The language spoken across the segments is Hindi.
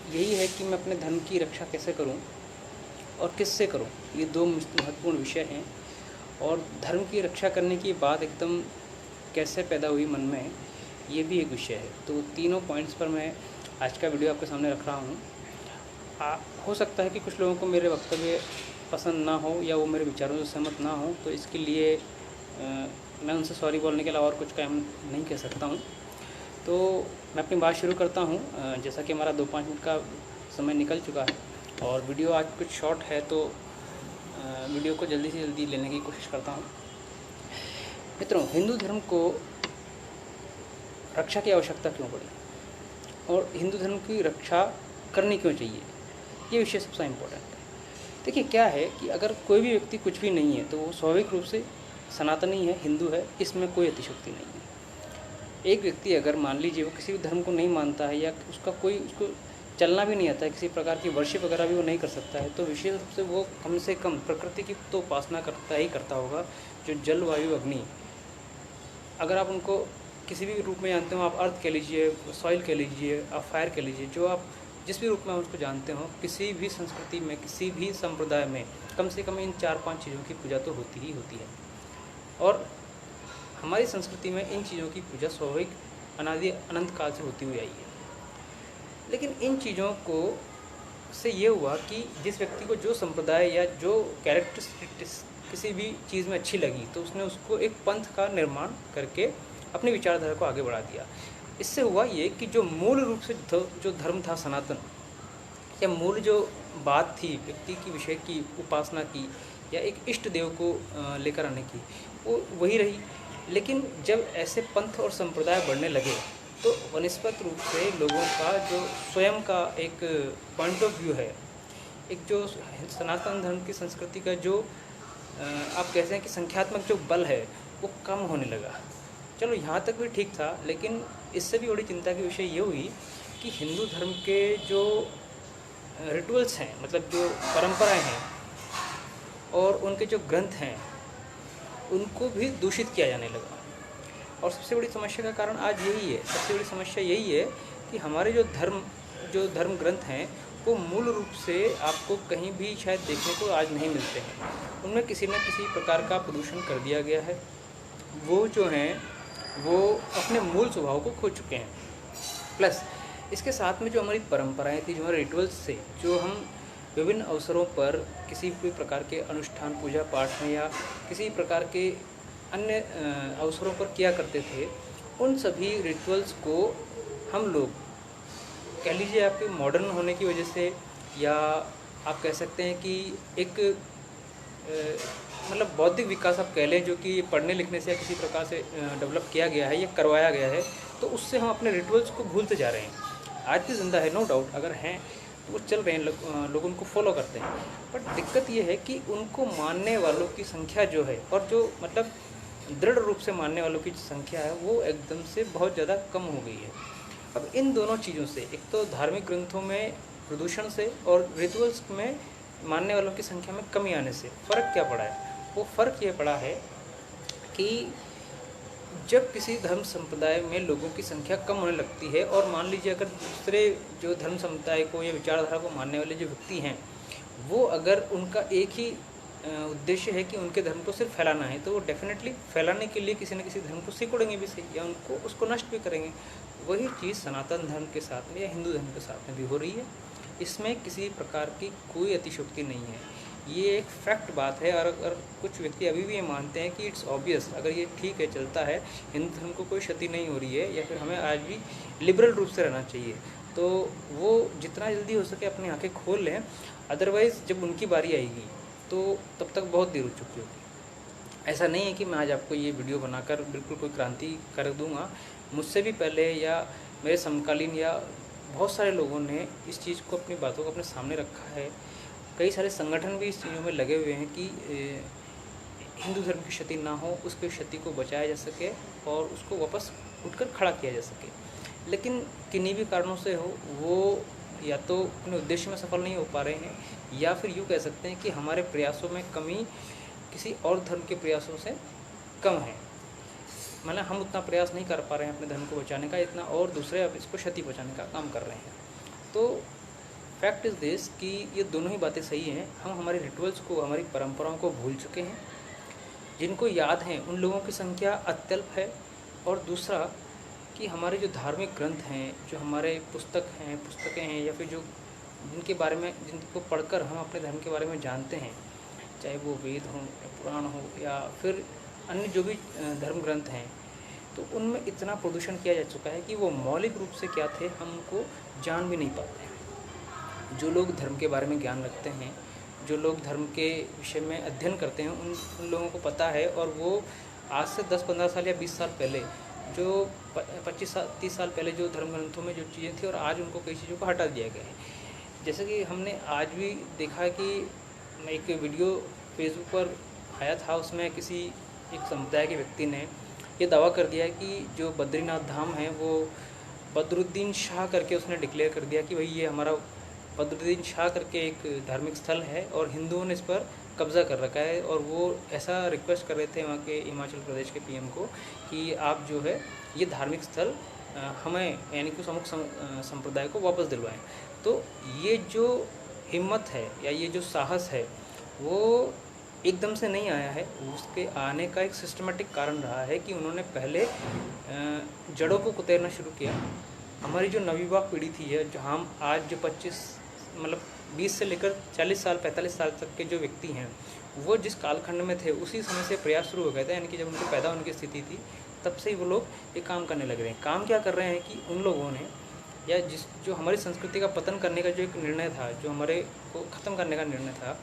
यही है कि मैं अपने धर्म की रक्षा कैसे करूं और किससे करूं। ये दो महत्वपूर्ण विषय हैं। और धर्म की रक्षा करने की बात एकदम कैसे पैदा हुई मन में, ये भी एक विषय है। तो तीनों पॉइंट्स पर मैं आज का वीडियो आपके सामने रख रहा हूँ। हो सकता है कि कुछ लोगों को मेरे वक्तव्य पसंद ना हो या वो मेरे विचारों से सहमत ना हो, तो इसके लिए मैं उनसे सॉरी बोलने के अलावा और कुछ काम नहीं कह सकता हूँ। तो मैं अपनी बात शुरू करता हूँ। जैसा कि हमारा 2-5 मिनट का समय निकल चुका है और वीडियो आज कुछ शॉर्ट है, तो वीडियो को जल्दी से जल्दी लेने की कोशिश करता हूँ। मित्रों, हिंदू धर्म को रक्षा की आवश्यकता क्यों पड़ी और हिंदू धर्म की रक्षा करनी क्यों चाहिए, ये विषय सबसे इम्पोर्टेंट है। देखिए, क्या है कि अगर कोई भी व्यक्ति कुछ भी नहीं है तो वो स्वाभाविक रूप से सनातनी है, हिंदू है, इसमें कोई अतिशयोक्ति नहीं है। एक व्यक्ति अगर मान लीजिए वो किसी भी धर्म को नहीं मानता है या उसको चलना भी नहीं आता है, किसी प्रकार की वर्शिप वगैरह भी वो नहीं कर सकता है, तो विशेष रूप से वो कम से कम प्रकृति की तो उपासना करता होगा। जो जल, वायु, अग्नि, अगर आप उनको किसी भी रूप में जानते हो, आप अर्थ कह लीजिए, सॉइल कह लीजिए, आप फायर कह लीजिए, जो आप जिस भी रूप में उसको जानते हो, किसी भी संस्कृति में, किसी भी संप्रदाय में कम से कम इन 4-5 चीज़ों की पूजा तो होती ही होती है। और हमारी संस्कृति में इन चीज़ों की पूजा स्वाभाविक अनादि अनंत काल से होती हुई आई है। लेकिन इन चीज़ों को से ये हुआ कि जिस व्यक्ति को जो संप्रदाय या जो कैरेक्टरिस्टिक्स किसी भी चीज़ में अच्छी लगी, तो उसने उसको एक पंथ का निर्माण करके अपनी विचारधारा को आगे बढ़ा दिया। इससे हुआ ये कि जो मूल रूप से जो धर्म था सनातन, या मूल जो बात थी व्यक्ति की विषय की उपासना की या एक इष्ट देव को लेकर आने की, वो वही रही। लेकिन जब ऐसे पंथ और संप्रदाय बढ़ने लगे, तो वनिस्पत रूप से लोगों का जो स्वयं का एक पॉइंट ऑफ व्यू है, एक जो सनातन धर्म की संस्कृति का जो आप कहते हैं कि संख्यात्मक जो बल है, वो कम होने लगा। चलो, यहाँ तक भी ठीक था, लेकिन इससे भी बड़ी चिंता की विषय ये हुई कि हिंदू धर्म के जो रिचुअल्स हैं, मतलब जो परंपराएं हैं और उनके जो ग्रंथ हैं, उनको भी दूषित किया जाने लगा। और सबसे बड़ी समस्या का कारण आज यही है, सबसे बड़ी समस्या यही है कि हमारे जो धर्म ग्रंथ हैं, वो मूल रूप से आपको कहीं भी शायद देखने को आज नहीं मिलते हैं। उनमें किसी न किसी प्रकार का प्रदूषण कर दिया गया है। वो जो हैं वो अपने मूल स्वभाव को खो चुके हैं। प्लस इसके साथ में जो हमारी परंपराएं थी, जो हमारे रिचुअल्स थे, जो हम विभिन्न अवसरों पर किसी भी प्रकार के अनुष्ठान, पूजा पाठ में या किसी प्रकार के अन्य अवसरों पर किया करते थे, उन सभी रिचुअल्स को हम लोग कह लीजिए आपके मॉडर्न होने की वजह से, या आप कह सकते हैं कि एक मतलब बौद्धिक विकास आप कह लें, जो कि पढ़ने लिखने से या किसी प्रकार से डेवलप किया गया है या करवाया गया है, तो उससे हम अपने रिचुअल्स को भूलते जा रहे हैं। आज भी जिंदा है, नो डाउट, अगर हैं तो वो चल रहे हैं, लोग उनको फॉलो करते हैं। बट दिक्कत ये है कि उनको मानने वालों की संख्या जो है, और जो मतलब दृढ़ रूप से मानने वालों की संख्या है, वो एकदम से बहुत ज़्यादा कम हो गई है। अब इन दोनों चीज़ों से, एक तो धार्मिक ग्रंथों में प्रदूषण से और रिचुअल्स में मानने वालों की संख्या में कमी आने से फ़र्क क्या पड़ा है? वो फ़र्क ये पड़ा है कि जब किसी धर्म संप्रदाय में लोगों की संख्या कम होने लगती है, और मान लीजिए अगर दूसरे जो धर्म समुदाय को या विचारधारा को मानने वाले जो व्यक्ति हैं, वो अगर उनका एक ही उद्देश्य है कि उनके धर्म को सिर्फ फैलाना है, तो वो डेफिनेटली फैलाने के लिए किसी न किसी धर्म को सिकोड़ेंगे भी सही, या उनको उसको नष्ट भी करेंगे। वही चीज़ सनातन धर्म के साथ में या हिंदू धर्म के साथ में भी हो रही है। इसमें किसी प्रकार की कोई अतिशयोक्ति नहीं है, ये एक फैक्ट बात है। और अगर कुछ व्यक्ति अभी भी ये मानते हैं कि इट्स ऑब्वियस, अगर ये ठीक है, चलता है, हिंदू धर्म को कोई क्षति नहीं हो रही है, या फिर हमें आज भी लिबरल रूप से रहना चाहिए, तो वो जितना जल्दी हो सके अपनी आंखें खोल लें। अदरवाइज़ जब उनकी बारी आएगी तो तब तक बहुत देर हो चुकी होगी। ऐसा नहीं है कि मैं आज आपको ये वीडियो बनाकर बिल्कुल कोई क्रांति कर दूंगा। मुझसे भी पहले या मेरे समकालीन या बहुत सारे लोगों ने इस चीज़ को, अपनी बातों को अपने सामने रखा है। कई सारे संगठन भी इस चीज़ों में लगे हुए हैं कि हिंदू धर्म की क्षति ना हो, उसकी क्षति को बचाया जा सके और उसको वापस उठकर खड़ा किया जा सके। लेकिन किन्हीं भी कारणों से हो, वो या तो अपने उद्देश्य में सफल नहीं हो पा रहे हैं, या फिर यूँ कह सकते हैं कि हमारे प्रयासों में कमी किसी और धर्म के प्रयासों से कम है। मतलब हम उतना प्रयास नहीं कर पा रहे हैं अपने धर्म को बचाने का, इतना और दूसरे अब इसको क्षति पहुँचाने का काम कर रहे हैं। तो फैक्ट इज़ दिस कि ये दोनों ही बातें सही हैं। हम हमारे रिचुअल्स को, हमारी परंपराओं को भूल चुके हैं। जिनको याद हैं उन लोगों की संख्या अत्यल्प है। और दूसरा कि हमारे जो धार्मिक ग्रंथ हैं, जो हमारे पुस्तकें हैं, या फिर जो जिनके बारे में, जिनको पढ़कर हम अपने धर्म के बारे में जानते हैं, चाहे वो वेद हों या पुराण हो या फिर अन्य जो भी धर्म ग्रंथ हैं, तो उनमें इतना प्रदूषण किया जा चुका है कि वो मौलिक रूप से क्या थे हम उनको जान भी नहीं पाते हैं। जो लोग धर्म के बारे में ज्ञान रखते हैं, जो लोग धर्म के विषय में अध्ययन करते हैं, उन लोगों को पता है। और वो आज से 10-15 साल या 20 साल पहले, जो 25-30 साल पहले जो धर्म ग्रंथों में जो चीज़ें थी, और आज उनको कई चीज़ों को हटा दिया गया है। जैसे कि हमने आज भी देखा कि एक वीडियो फेसबुक पर आया था, उसमें किसी एक समुदाय के व्यक्ति ने ये दावा कर दिया कि जो बद्रीनाथ धाम है वो बदरुद्दीन शाह करके उसने डिक्लेयर कर दिया कि भाई ये हमारा बदरुद्दीन शाह करके एक धार्मिक स्थल है और हिंदुओं ने इस पर कब्ज़ा कर रखा है। और वो ऐसा रिक्वेस्ट कर रहे थे वहाँ के हिमाचल प्रदेश के पीएम को कि आप जो है ये धार्मिक स्थल हमें, यानी कि उस अमुक संप्रदाय को वापस दिलवाएं। तो ये जो हिम्मत है या ये जो साहस है वो एकदम से नहीं आया है। उसके आने का एक सिस्टमेटिक कारण रहा है कि उन्होंने पहले जड़ों को कुचलना शुरू किया। हमारी जो नवयुवा पीढ़ी थी है, जो हम आज जो 20 से लेकर 40 साल 45 साल तक के जो व्यक्ति हैं, वो जिस कालखंड में थे उसी समय से प्रयास शुरू हो गए थे। यानी कि जब उनके पैदा होने की स्थिति थी तब से ही वो लोग ये काम करने लग रहे हैं। काम क्या कर रहे हैं कि उन लोगों ने, या जो हमारी संस्कृति का पतन करने का जो एक निर्णय था, जो हमारे को ख़त्म करने का निर्णय था,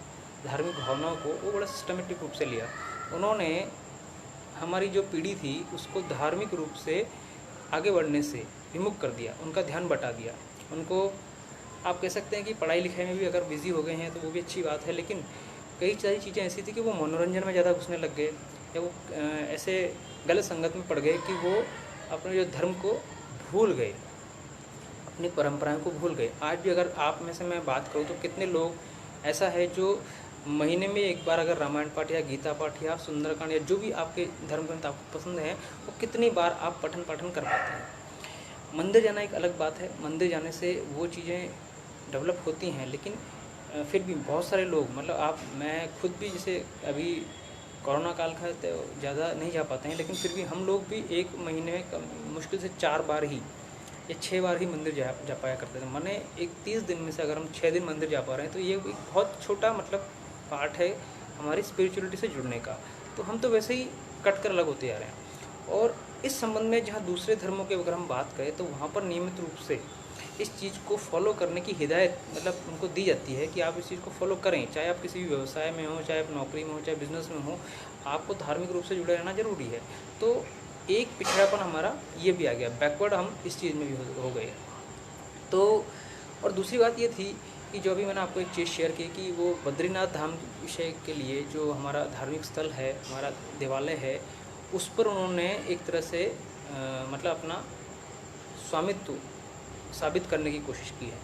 धार्मिक भावनाओं को, वो बड़ा सिस्टमेटिक रूप से लिया। उन्होंने हमारी जो पीढ़ी थी उसको धार्मिक रूप से आगे बढ़ने से विमुख कर दिया, उनका ध्यान बटा दिया। उनको आप कह सकते हैं कि पढ़ाई लिखाई में भी अगर बिज़ी हो गए हैं तो वो भी अच्छी बात है, लेकिन कई सारी चीज़ें ऐसी थी कि वो मनोरंजन में ज़्यादा घुसने लग गए, या वो ऐसे गलत संगत में पड़ गए कि वो अपने जो धर्म को भूल गए, अपनी परंपराओं को भूल गए। आज भी अगर आप में से मैं बात करूँ तो कितने लोग ऐसा है जो महीने में एक बार अगर रामायण पाठ या गीता पाठ या सुंदरकांड या जो भी आपके धर्म ग्रंथ आपको पसंद है, वो कितनी बार आप पठन पाठन कर पाते हैं। मंदिर जाना एक अलग बात है, मंदिर जाने से वो चीज़ें डेवलप होती हैं, लेकिन फिर भी बहुत सारे लोग, मतलब मैं खुद भी, जैसे अभी कोरोना काल का तो ज़्यादा नहीं जा पाते हैं, लेकिन फिर भी हम लोग भी एक महीने में मुश्किल से 4 बार ही या 6 बार ही मंदिर जा पाया करते थे। माने एक 30 दिन में से अगर हम 6 दिन मंदिर जा पा रहे हैं तो ये एक बहुत छोटा पार्ट है हमारी स्पिरिचुअलिटी से जुड़ने का। तो हम तो वैसे ही कट कर अलग होते जा रहे हैं। और इस संबंध में जहाँ दूसरे धर्मों की अगर हम बात करें तो वहाँ पर नियमित रूप से इस चीज़ को फॉलो करने की हिदायत उनको दी जाती है कि आप इस चीज़ को फॉलो करें। चाहे आप किसी भी व्यवसाय में हो, चाहे आप नौकरी में हो, चाहे बिजनेस में हो, आपको धार्मिक रूप से जुड़े रहना ज़रूरी है। तो एक पिछड़ापन हमारा ये भी आ गया, बैकवर्ड हम इस चीज़ में भी हो गए। तो और दूसरी बात ये थी कि जो अभी मैंने आपको एक चीज़ शेयर की कि वो बद्रीनाथ धाम विषय के लिए जो हमारा धार्मिक स्थल है, हमारा देवालय है, उस पर उन्होंने एक तरह से अपना स्वामित्व साबित करने की कोशिश की है।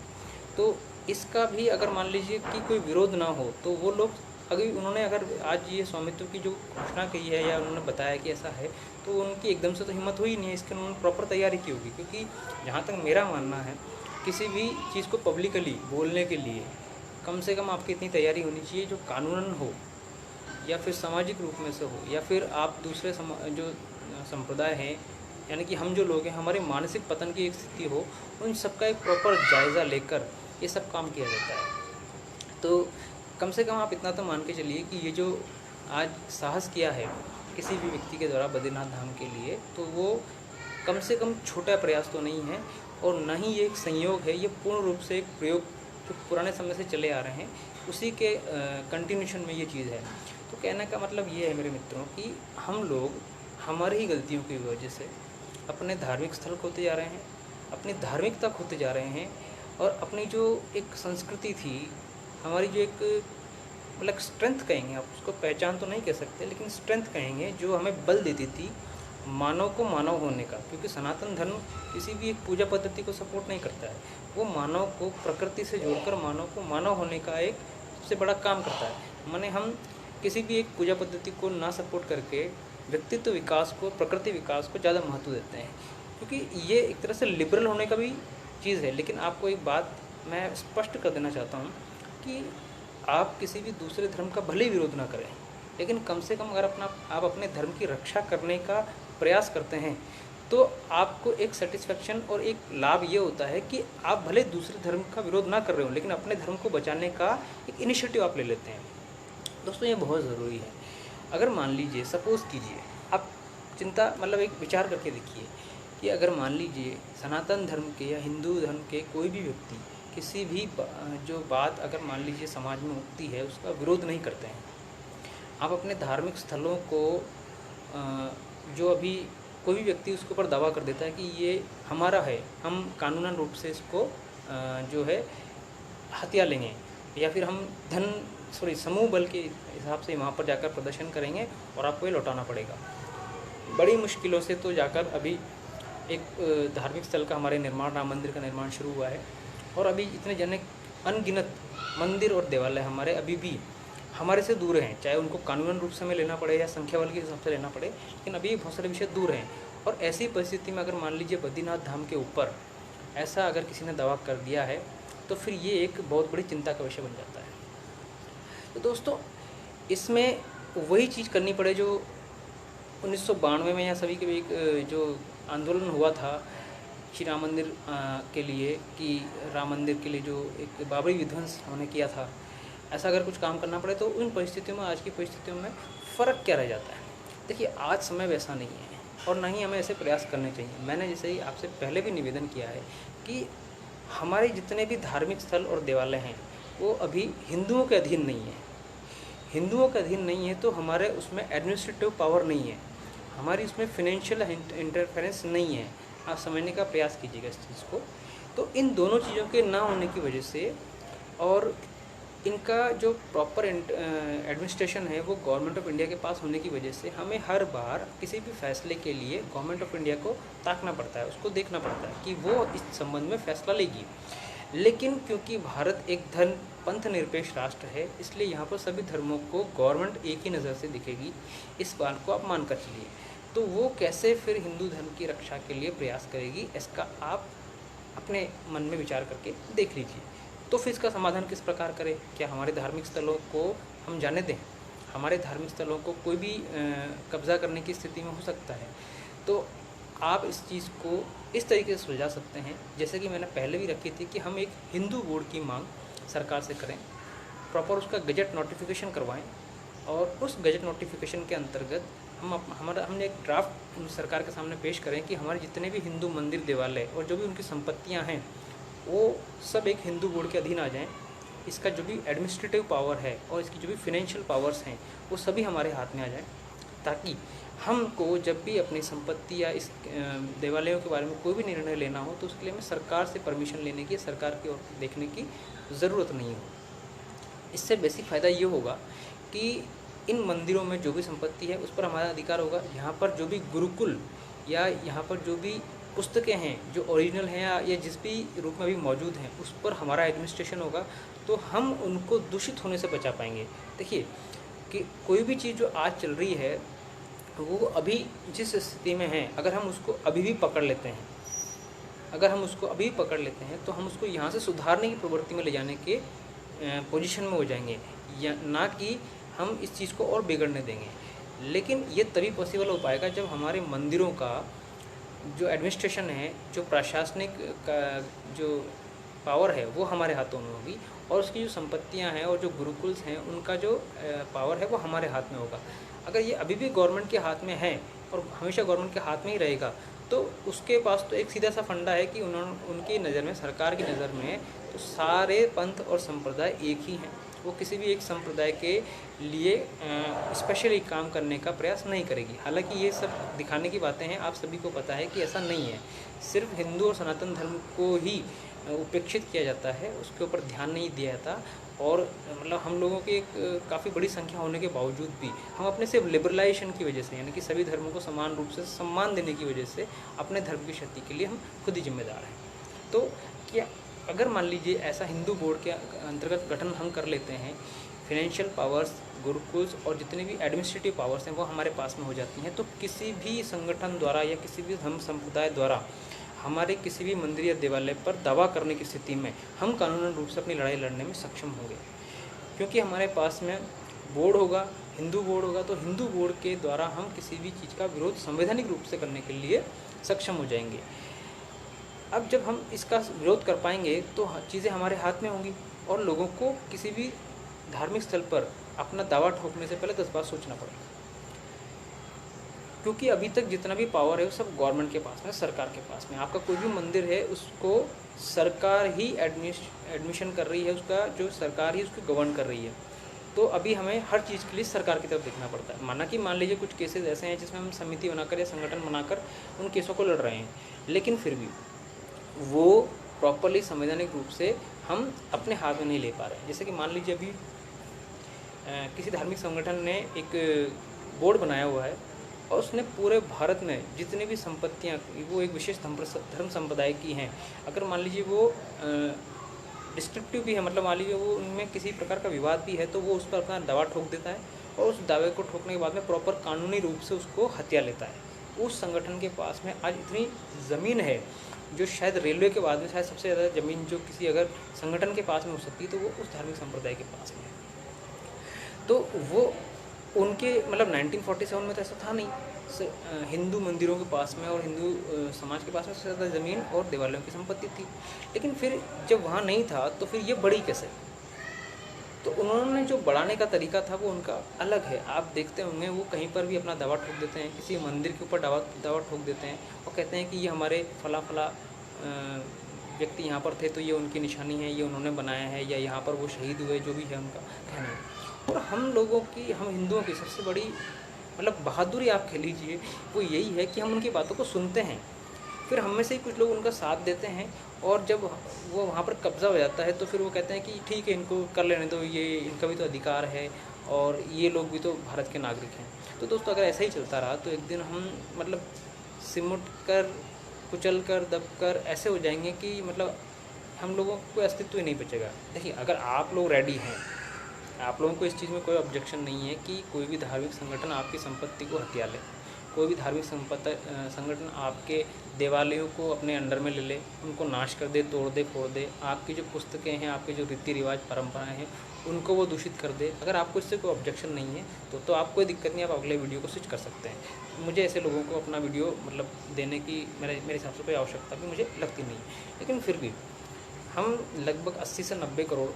तो इसका भी अगर मान लीजिए कि कोई विरोध ना हो तो वो लोग उन्होंने अगर आज ये स्वामित्व की जो घोषणा की है या उन्होंने बताया कि ऐसा है, तो उनकी एकदम से तो हिम्मत हुई नहीं है। इसके उन्होंने प्रॉपर तैयारी की होगी, क्योंकि जहाँ तक मेरा मानना है किसी भी चीज़ को पब्लिकली बोलने के लिए कम से कम आपकी इतनी तैयारी होनी चाहिए जो कानूनन हो या फिर सामाजिक रूप में से हो, या फिर आप दूसरे जो संप्रदाय हैं, यानी कि हम जो लोग हैं, हमारे मानसिक पतन की एक स्थिति हो, उन सबका एक प्रॉपर जायज़ा लेकर ये सब काम किया जाता है। तो कम से कम आप इतना तो मान के चलिए कि ये जो आज साहस किया है किसी भी व्यक्ति के द्वारा बद्रीनाथ धाम के लिए, तो वो कम से कम छोटा प्रयास तो नहीं है, और न ही ये एक संयोग है, ये पूर्ण रूप से एक प्रयोग जो पुराने समय से चले आ रहे हैं उसी के कंटिन्यूशन में ये चीज़ है। तो कहने का मतलब ये है मेरे मित्रों कि हम लोग हमारी ही गलतियों की वजह से अपने धार्मिक स्थल खोते जा रहे हैं, अपनी धार्मिकता खोते जा रहे हैं, और अपनी जो एक संस्कृति थी, हमारी जो एक स्ट्रेंथ कहेंगे, आप उसको पहचान तो नहीं कह सकते, लेकिन स्ट्रेंथ कहेंगे, जो हमें बल देती थी मानव को मानव होने का। क्योंकि सनातन धर्म किसी भी एक पूजा पद्धति को सपोर्ट नहीं करता है, वो मानव को प्रकृति से जोड़कर मानव को मानव होने का एक सबसे बड़ा काम करता है। माने हम किसी भी एक पूजा पद्धति को ना सपोर्ट करके व्यक्तित्व विकास को, प्रकृति विकास को ज़्यादा महत्व देते हैं, क्योंकि ये एक तरह से लिबरल होने का भी चीज़ है। लेकिन आपको एक बात मैं स्पष्ट कर देना चाहता हूँ कि आप किसी भी दूसरे धर्म का भले ही विरोध ना करें, लेकिन कम से कम अगर आप अपने धर्म की रक्षा करने का प्रयास करते हैं तो आपको एक सेटिस्फेक्शन और एक लाभ ये होता है कि आप भले दूसरे धर्म का विरोध ना कर रहे हो, लेकिन अपने धर्म को बचाने का एक इनिशिएटिव आप ले लेते हैं। दोस्तों, ये बहुत ज़रूरी है। अगर मान लीजिए, सपोज़ कीजिए, आप एक विचार करके देखिए कि अगर मान लीजिए सनातन धर्म के या हिंदू धर्म के कोई भी व्यक्ति किसी भी जो बात अगर मान लीजिए समाज में उठती है उसका विरोध नहीं करते हैं, आप अपने धार्मिक स्थलों को जो अभी कोई भी व्यक्ति उसके ऊपर दावा कर देता है कि ये हमारा है, हम कानूनन रूप से इसको जो है हथिया लेंगे या फिर हम समूह बल के हिसाब से वहाँ पर जाकर प्रदर्शन करेंगे और आपको ये लौटाना पड़ेगा। बड़ी मुश्किलों से तो जाकर अभी एक धार्मिक स्थल का हमारे निर्माण, राम मंदिर का निर्माण शुरू हुआ है और अभी इतने अनगिनत मंदिर और देवालय हमारे अभी भी हमारे से दूर हैं, चाहे उनको कानूनन रूप से हमें लेना पड़े या संख्या बल के हिसाब से लेना पड़े, लेकिन अभी बहुत सारे विषय दूर हैं। और ऐसी परिस्थिति में अगर मान लीजिए बद्रीनाथ धाम के ऊपर ऐसा अगर किसी ने दावा कर दिया है तो फिर ये एक बहुत बड़ी चिंता का विषय बन जाता है। तो दोस्तों, इसमें वही चीज़ करनी पड़े जो 1992 में या सभी के एक जो आंदोलन हुआ था श्री राम मंदिर के लिए, कि राम मंदिर के लिए जो एक बाबरी विध्वंस उन्होंने किया था, ऐसा अगर कुछ काम करना पड़े तो उन परिस्थितियों में, आज की परिस्थितियों में फ़र्क क्या रह जाता है। देखिए, आज समय वैसा नहीं है और ना ही हमें ऐसे प्रयास करने चाहिए। मैंने जैसे ही आपसे पहले भी निवेदन किया है कि हमारे जितने भी धार्मिक स्थल और देवालय हैं वो अभी हिंदुओं के अधीन नहीं है। हिंदुओं के अधीन नहीं है तो हमारे उसमें एडमिनिस्ट्रेटिव पावर नहीं है, हमारी उसमें फिनेंशियल इंटरफेरेंस नहीं है। आप समझने का प्रयास कीजिएगा इस चीज़ को। तो इन दोनों चीज़ों के ना होने की वजह से और इनका जो प्रॉपर एडमिनिस्ट्रेशन है वो गवर्नमेंट ऑफ इंडिया के पास होने की वजह से हमें हर बार किसी भी फैसले के लिए गवर्नमेंट ऑफ इंडिया को ताकना पड़ता है, उसको देखना पड़ता है कि वो इस संबंध में फैसला लेगी। लेकिन क्योंकि भारत एक पंथ निरपेक्ष राष्ट्र है, इसलिए यहाँ पर सभी धर्मों को गवर्नमेंट एक ही नज़र से दिखेगी, इस बात को आप मान कर चलिए। तो वो कैसे फिर हिंदू धर्म की रक्षा के लिए प्रयास करेगी, इसका आप अपने मन में विचार करके देख लीजिए। तो फिर इसका समाधान किस प्रकार करें? क्या हमारे धार्मिक स्थलों को हम जाने दें? हमारे धार्मिक स्थलों को कोई भी कब्ज़ा करने की स्थिति में हो सकता है। तो आप इस चीज़ को इस तरीके से सुलझा सकते हैं, जैसे कि मैंने पहले भी रखी थी, कि हम एक हिंदू बोर्ड की मांग सरकार से करें, प्रॉपर उसका गजट नोटिफिकेशन करवाएं और उस गजट नोटिफिकेशन के अंतर्गत हमने एक ड्राफ्ट सरकार के सामने पेश करें कि हमारे जितने भी हिंदू मंदिर, देवालय और जो भी उनकी संपत्तियां हैं वो सब एक हिंदू बोर्ड के अधीन आ जाएं। इसका जो भी एडमिनिस्ट्रेटिव पावर है और इसकी जो भी फिनेंशियल पावर्स हैं वो सभी हमारे हाथ में आ जाएं, ताकि हमको जब भी अपनी संपत्ति या इस देवालयों के बारे में कोई भी निर्णय लेना हो तो उसके लिए हमें सरकार से परमिशन लेने की, सरकार की ओर देखने की ज़रूरत नहीं हो। इससे बेसिक फ़ायदा ये होगा कि इन मंदिरों में जो भी संपत्ति है उस पर हमारा अधिकार होगा। यहाँ पर जो भी गुरुकुल या यहाँ पर जो भी पुस्तकें हैं जो ओरिजिनल हैं या जिस भी रूप में अभी मौजूद हैं उस पर हमारा एडमिनिस्ट्रेशन होगा, तो हम उनको दूषित होने से बचा पाएंगे। देखिए कि कोई भी चीज़ जो आज चल रही है वो अभी जिस स्थिति में है, अगर हम उसको अभी भी पकड़ लेते हैं तो हम उसको यहाँ से सुधारने की प्रवृत्ति में ले जाने के पोजीशन में हो जाएंगे, या ना कि हम इस चीज़ को और बिगड़ने देंगे। लेकिन ये तभी पॉसिबल हो पाएगा जब हमारे मंदिरों का जो एडमिनिस्ट्रेशन है, जो प्रशासनिक का जो पावर है वो हमारे हाथों में होगी, और उसकी जो संपत्तियां हैं और जो गुरुकुल्स हैं उनका जो पावर है वो हमारे हाथ में होगा। अगर ये अभी भी गवर्नमेंट के हाथ में है और हमेशा गवर्नमेंट के हाथ में ही रहेगा तो उसके पास तो एक सीधा सा फंडा है कि उनकी नज़र में, सरकार की नज़र में तो सारे पंथ और संप्रदाय एक ही हैं। वो किसी भी एक संप्रदाय के लिए स्पेशली काम करने का प्रयास नहीं करेगी। हालांकि ये सब दिखाने की बातें हैं, आप सभी को पता है कि ऐसा नहीं है। सिर्फ हिंदू और सनातन धर्म को ही उपेक्षित किया जाता है, उसके ऊपर ध्यान नहीं दिया जाता। और मतलब हम लोगों की एक काफ़ी बड़ी संख्या होने के बावजूद भी हम अपने सिर्फ लिबरलाइजेशन की वजह से, यानी कि सभी धर्मों को समान रूप से सम्मान देने की वजह से अपने धर्म की क्षति के लिए हम खुद ही जिम्मेदार हैं। तो क्या अगर मान लीजिए ऐसा हिंदू बोर्ड के अंतर्गत गठन हम कर लेते हैं, फिनेंशियल पावर्स, गुरुकुल्स और जितने भी एडमिनिस्ट्रेटिव पावर्स हैं वो हमारे पास में हो जाती हैं, तो किसी भी संगठन द्वारा या किसी भी धर्म संप्रदाय द्वारा हमारे किसी भी मंदिर या देवालय पर दावा करने की स्थिति में हम कानूनी रूप से अपनी लड़ाई लड़ने में सक्षम होंगे, क्योंकि हमारे पास में बोर्ड होगा, हिंदू बोर्ड होगा, तो हिंदू बोर्ड के द्वारा हम किसी भी चीज़ का विरोध संवैधानिक रूप से करने के लिए सक्षम हो जाएंगे। अब जब हम इसका विरोध कर पाएंगे तो चीज़ें हमारे हाथ में होंगी, और लोगों को किसी भी धार्मिक स्थल पर अपना दावा ठोकने से पहले 10 बार सोचना पड़ेगा, क्योंकि अभी तक जितना भी पावर है वो सब गवर्नमेंट के पास में, सरकार के पास में। आपका कोई भी मंदिर है उसको सरकार ही एडमिशन कर रही है, उसका जो सरकार ही उसको गवर्न कर रही है। तो अभी हमें हर चीज़ के लिए सरकार की तरफ देखना पड़ता है। माना कि मान लीजिए कुछ केसेस ऐसे हैं जिसमें हम समिति बनाकर या संगठन बनाकर उन केसों को लड़ रहे हैं, लेकिन फिर भी वो प्रॉपरली संवैधानिक रूप से हम अपने हाथ में नहीं ले पा रहे हैं। जैसे कि मान लीजिए अभी किसी धार्मिक संगठन ने एक बोर्ड बनाया हुआ है, और उसने पूरे भारत में जितनी भी संपत्तियां वो एक विशेष धर्म संप्रदाय की हैं, अगर मान लीजिए वो डिस्क्रिप्टिव भी है, मतलब मान लीजिए वो उनमें किसी प्रकार का विवाद भी है, तो वो उस पर अपना दावा ठोक देता है, और उस दावे को ठोकने के बाद में प्रॉपर कानूनी रूप से उसको हत्या लेता है। उस संगठन के पास में आज इतनी ज़मीन है, जो शायद रेलवे के बाद में शायद सबसे ज़्यादा ज़मीन जो किसी अगर संगठन के पास में हो सकती है, तो वो उस धार्मिक संप्रदाय के पास में है। तो वो उनके मतलब 1947 में तो ऐसा था नहीं, हिंदू मंदिरों के पास में और हिंदू समाज के पास में सबसे ज़्यादा ज़मीन और देवालयों की संपत्ति थी। लेकिन फिर जब वहाँ नहीं था तो फिर ये बढ़ी कैसे? तो उन्होंने जो बढ़ाने का तरीका था वो उनका अलग है। आप देखते होंगे वो कहीं पर भी अपना दावा ठोक देते हैं, किसी मंदिर के ऊपर दावा ठोक देते हैं और कहते हैं कि ये हमारे फला व्यक्ति यहाँ पर थे, तो ये उनकी निशानी है, ये उन्होंने बनाया है, या यहाँ पर वो शहीद हुए, जो भी है उनका कहना है। और हम लोगों की, हम हिंदुओं की सबसे बड़ी मतलब बहादुरी आप कह लीजिए, वो यही है कि हम उनकी बातों को सुनते हैं, फिर हम में से ही कुछ लोग उनका साथ देते हैं, और जब वो वहाँ पर कब्ज़ा हो जाता है तो फिर वो कहते हैं कि ठीक है, इनको कर लेने दो, ये इनका भी तो अधिकार है और ये लोग भी तो भारत के नागरिक हैं। तो दोस्तों अगर ऐसा ही चलता रहा तो एक दिन हम मतलब सिमट कर, कुचल कर, दब कर ऐसे हो जाएंगे कि मतलब हम लोगों को अस्तित्व ही नहीं बचेगा। देखिए, अगर आप लोग रेडी हैं, आप लोगों को इस चीज़ में कोई ऑब्जेक्शन नहीं है कि कोई भी धार्मिक संगठन आपकी संपत्ति को हथिया ले, कोई भी धार्मिक संगठन आपके देवालयों को अपने अंडर में ले ले, उनको नाश कर दे, तोड़ दे, फोड़ दे, आपकी जो पुस्तकें हैं, आपके जो रीति रिवाज परंपराएं हैं, उनको वो दूषित कर दे, अगर आपको इससे कोई ऑब्जेक्शन नहीं है तो आप कोई दिक्कत नहीं, आप अगले वीडियो को स्विच कर सकते हैं। मुझे ऐसे लोगों को अपना वीडियो मतलब देने की मेरे हिसाब से कोई आवश्यकता भी मुझे लगती नहीं। लेकिन फिर भी हम लगभग 80 से 90 करोड़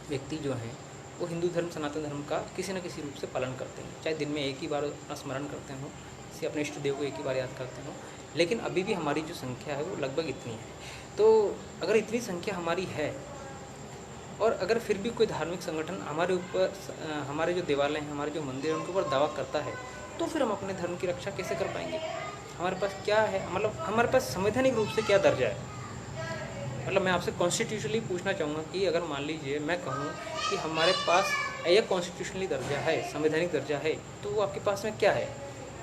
व्यक्ति जो हैं वो हिंदू धर्म, सनातन धर्म का किसी न किसी रूप से पालन करते हैं, चाहे दिन में एक ही बार अपना स्मरण करते हों, किसी अपने इष्ट देव को एक ही बार याद करते हों, लेकिन अभी भी हमारी जो संख्या है वो लगभग इतनी है। तो अगर इतनी संख्या हमारी है और अगर फिर भी कोई धार्मिक संगठन हमारे ऊपर, हमारे जो देवालय हैं, हमारे जो मंदिर हैं, उनके ऊपर दावा करता है, तो फिर हम अपने धर्म की रक्षा कैसे कर पाएंगे? हमारे पास क्या है, मतलब हमारे पास संवैधानिक रूप से क्या दर्जा है? मतलब मैं आपसे कॉन्स्टिट्यूशनली पूछना चाहूँगा कि अगर मान लीजिए मैं कहूँ कि हमारे पास यह कॉन्स्टिट्यूशनली दर्जा है, संवैधानिक दर्जा है, तो वो आपके पास में क्या है?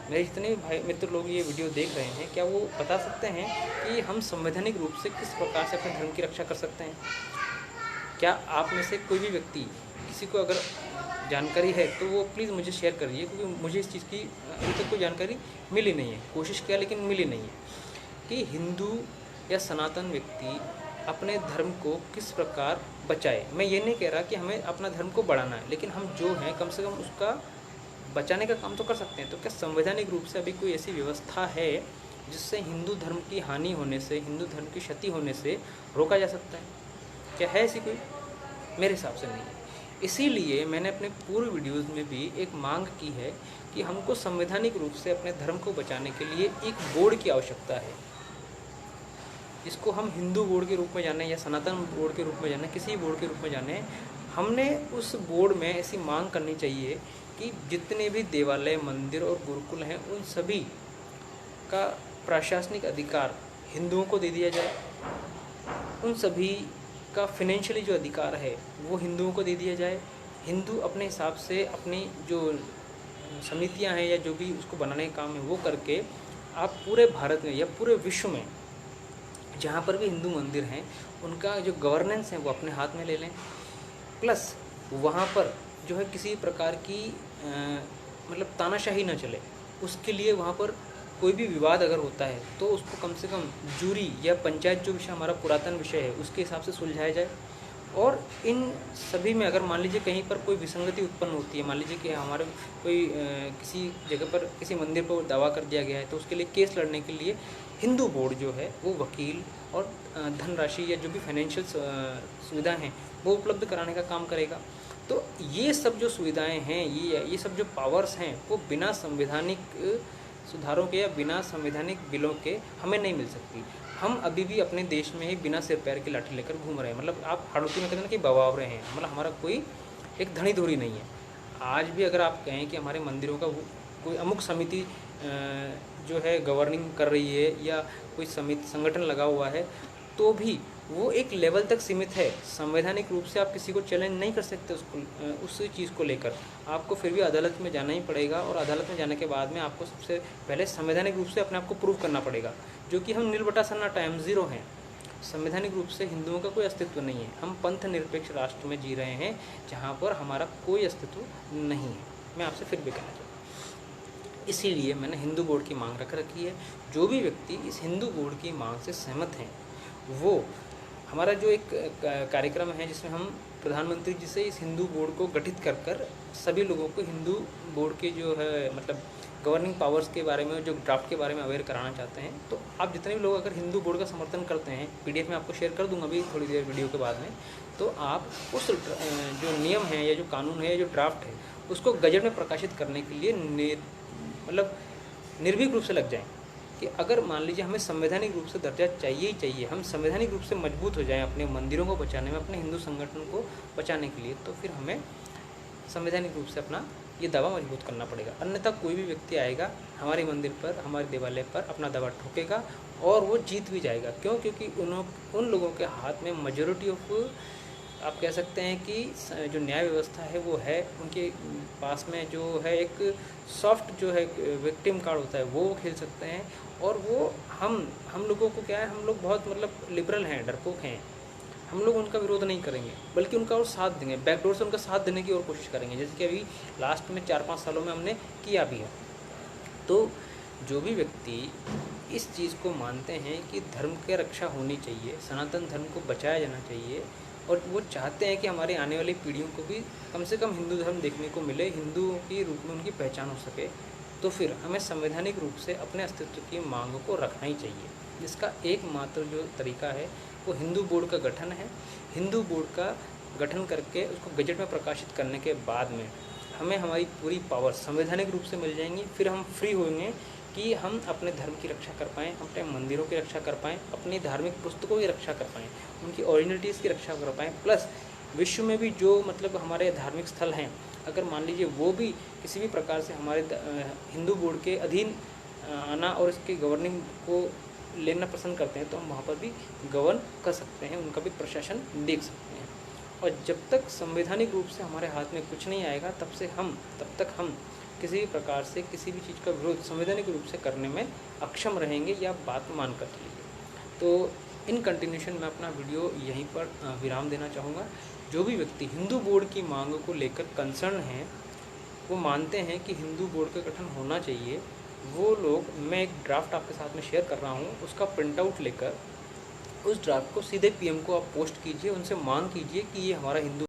मेरे जितने भी भाई मित्र लोग ये वीडियो देख रहे हैं, क्या वो बता सकते हैं कि हम संवैधानिक रूप से किस प्रकार से अपने धर्म की रक्षा कर सकते हैं? क्या आप में से कोई भी व्यक्ति, किसी को अगर जानकारी है तो वो प्लीज़ मुझे शेयर करिए, क्योंकि मुझे इस चीज़ की अभी तक कोई जानकारी मिली नहीं है। कोशिश किया लेकिन मिली नहीं है कि हिंदू या सनातन व्यक्ति अपने धर्म को किस प्रकार बचाए। मैं ये नहीं कह रहा कि हमें अपना धर्म को बढ़ाना है, लेकिन हम जो हैं कम से कम उसका बचाने का काम तो कर सकते हैं। तो क्या संवैधानिक रूप से अभी कोई ऐसी व्यवस्था है जिससे हिंदू धर्म की हानि होने से, हिंदू धर्म की क्षति होने से रोका जा सकता है? क्या है ऐसी कोई? मेरे हिसाब से नहीं है। इसीलिए मैंने अपने पूर्व वीडियोज़ में भी एक मांग की है कि हमको संवैधानिक रूप से अपने धर्म को बचाने के लिए एक बोर्ड की आवश्यकता है, जिसको हम हिंदू बोर्ड के रूप में जाने या सनातन बोर्ड के रूप में जाने, किसी बोर्ड के रूप में जाने। हमने उस बोर्ड में ऐसी मांग करनी चाहिए कि जितने भी देवालय, मंदिर और गुरुकुल हैं, उन सभी का प्रशासनिक अधिकार हिंदुओं को दे दिया जाए, उन सभी का फाइनेंशियली जो अधिकार है वो हिंदुओं को दे दिया जाए। हिंदू अपने हिसाब से अपनी जो समितियां हैं या जो भी उसको बनाने का काम है वो करके आप पूरे भारत में या पूरे विश्व में जहाँ पर भी हिंदू मंदिर हैं उनका जो गवर्नेंस है वो अपने हाथ में ले लें। प्लस वहाँ पर जो है किसी प्रकार की मतलब तानाशाही न चले, उसके लिए वहाँ पर कोई भी विवाद अगर होता है तो उसको कम से कम जूरी या पंचायत जो विषय हमारा पुरातन विषय है उसके हिसाब से सुलझाया जाए। और इन सभी में अगर मान लीजिए कहीं पर कोई विसंगति उत्पन्न होती है, मान लीजिए कि हमारे कोई किसी जगह पर किसी मंदिर पर दावा कर दिया गया है, तो उसके लिए केस लड़ने के लिए हिंदू बोर्ड जो है वो वकील और धनराशि या जो भी फाइनेंशियल सुविधा हैं वो उपलब्ध कराने का काम करेगा। तो ये सब जो सुविधाएं हैं, ये सब जो पावर्स हैं वो बिना संवैधानिक सुधारों के या बिना संवैधानिक बिलों के हमें नहीं मिल सकती। हम अभी भी अपने देश में ही बिना सिर पैर की लाठी लेकर घूम रहे हैं। मतलब आप हाड़ोती में कहते हैं ना कि बवाव रहे हैं, मतलब हमारा कोई एक धनी धुरी नहीं है। आज भी अगर आप कहें कि हमारे मंदिरों का कोई अमुक समिति जो है गवर्निंग कर रही है या कोई समिति संगठन लगा हुआ है, तो भी वो एक लेवल तक सीमित है। संवैधानिक रूप से आप किसी को चैलेंज नहीं कर सकते उस चीज़ को लेकर। आपको फिर भी अदालत में जाना ही पड़ेगा, और अदालत में जाने के बाद में आपको सबसे पहले संवैधानिक रूप से अपने आप को प्रूव करना पड़ेगा, जो कि हम नील बटा सन्नाटा है, हम ज़ीरो हैं। संवैधानिक रूप से हिंदुओं का कोई अस्तित्व नहीं है। हम पंथ निरपेक्ष राष्ट्र में जी रहे हैं जहाँ पर हमारा कोई अस्तित्व नहीं है। मैं आपसे फिर भी कहना चाहूँगा, इसीलिए मैंने हिंदू बोर्ड की मांग रख रखी है। जो भी व्यक्ति इस हिंदू बोर्ड की मांग से सहमत हैं, वो हमारा जो एक कार्यक्रम है जिसमें हम प्रधानमंत्री जी से इस हिंदू बोर्ड को गठित कर कर सभी लोगों को हिंदू बोर्ड के जो है मतलब गवर्निंग पावर्स के बारे में, जो ड्राफ्ट के बारे में अवेयर कराना चाहते हैं, तो आप जितने भी लोग अगर हिंदू बोर्ड का समर्थन करते हैं, पीडीएफ में आपको शेयर कर दूंगा अभी थोड़ी देर वीडियो के बाद में, तो आप उस जो नियम है या जो कानून है, जो ड्राफ्ट है, उसको गजट में प्रकाशित करने के लिए मतलब निर्भीक रूप से लग जाएँ कि अगर मान लीजिए हमें संवैधानिक रूप से दर्जा चाहिए ही चाहिए, हम संवैधानिक रूप से मजबूत हो जाएं अपने मंदिरों को बचाने में, अपने हिंदू संगठन को बचाने के लिए, तो फिर हमें संवैधानिक रूप से अपना ये दावा मजबूत करना पड़ेगा। अन्यथा कोई भी व्यक्ति आएगा हमारे मंदिर पर, हमारे देवालय पर अपना दावा ठोकेगा और वो जीत भी जाएगा। क्यों? क्योंकि उन लोगों के हाथ में मेजॉरिटी ऑफ, आप कह सकते हैं कि जो न्याय व्यवस्था है वो है, उनके पास में जो है एक सॉफ्ट जो है विक्टिम कार्ड होता है वो खेल सकते हैं। और वो हम लोगों को क्या है, हम लोग बहुत मतलब लिबरल हैं, डरपोक हैं, हम लोग उनका विरोध नहीं करेंगे बल्कि उनका और साथ देंगे, बैकडोर से उनका साथ देने की और कोशिश करेंगे, जैसे कि अभी लास्ट में 4-5 सालों में हमने किया भी है। तो जो भी व्यक्ति इस चीज़ को मानते हैं कि धर्म की रक्षा होनी चाहिए, सनातन धर्म को बचाया जाना चाहिए, और वो चाहते हैं कि हमारे आने वाली पीढ़ियों को भी कम से कम हिंदू धर्म देखने को मिले, हिंदुओं के रूप में उनकी पहचान हो सके, तो फिर हमें संवैधानिक रूप से अपने अस्तित्व की मांग को रखना ही चाहिए। जिसका एकमात्र जो तरीका है वो हिंदू बोर्ड का गठन है। हिंदू बोर्ड का गठन करके उसको गजट में प्रकाशित करने के बाद में हमें हमारी पूरी पावर संवैधानिक रूप से मिल जाएंगी। फिर हम फ्री होंगे कि हम अपने धर्म की रक्षा कर पाएँ, अपने मंदिरों की रक्षा कर पाएँ, अपनी धार्मिक पुस्तकों की रक्षा कर पाएँ, उनकी ओरिजिनलिटीज़ की रक्षा कर पाएँ, प्लस विश्व में भी जो मतलब हमारे धार्मिक स्थल हैं, अगर मान लीजिए वो भी किसी भी प्रकार से हमारे हिंदू बोर्ड के अधीन आना और इसके गवर्निंग को लेना पसंद करते हैं, तो हम वहाँ पर भी गवर्न कर सकते हैं, उनका भी प्रशासन देख सकते हैं। और जब तक संवैधानिक रूप से हमारे हाथ में कुछ नहीं आएगा तब तक हम किसी भी प्रकार से किसी भी चीज़ का विरोध संवैधानिक रूप से करने में अक्षम रहेंगे, या बात मान कर चलिए। तो इन कंटिन्यूशन में अपना वीडियो यहीं पर विराम देना चाहूँगा। जो भी व्यक्ति हिंदू बोर्ड की मांग को लेकर कंसर्न हैं, वो मानते हैं कि हिंदू बोर्ड का गठन होना चाहिए, वो लोग, मैं एक ड्राफ्ट आपके साथ में शेयर कर रहा हूँ, उसका प्रिंट आउट लेकर उस ड्राफ्ट को सीधे पीएम को आप पोस्ट कीजिए, उनसे मांग कीजिए कि ये हमारा हिंदू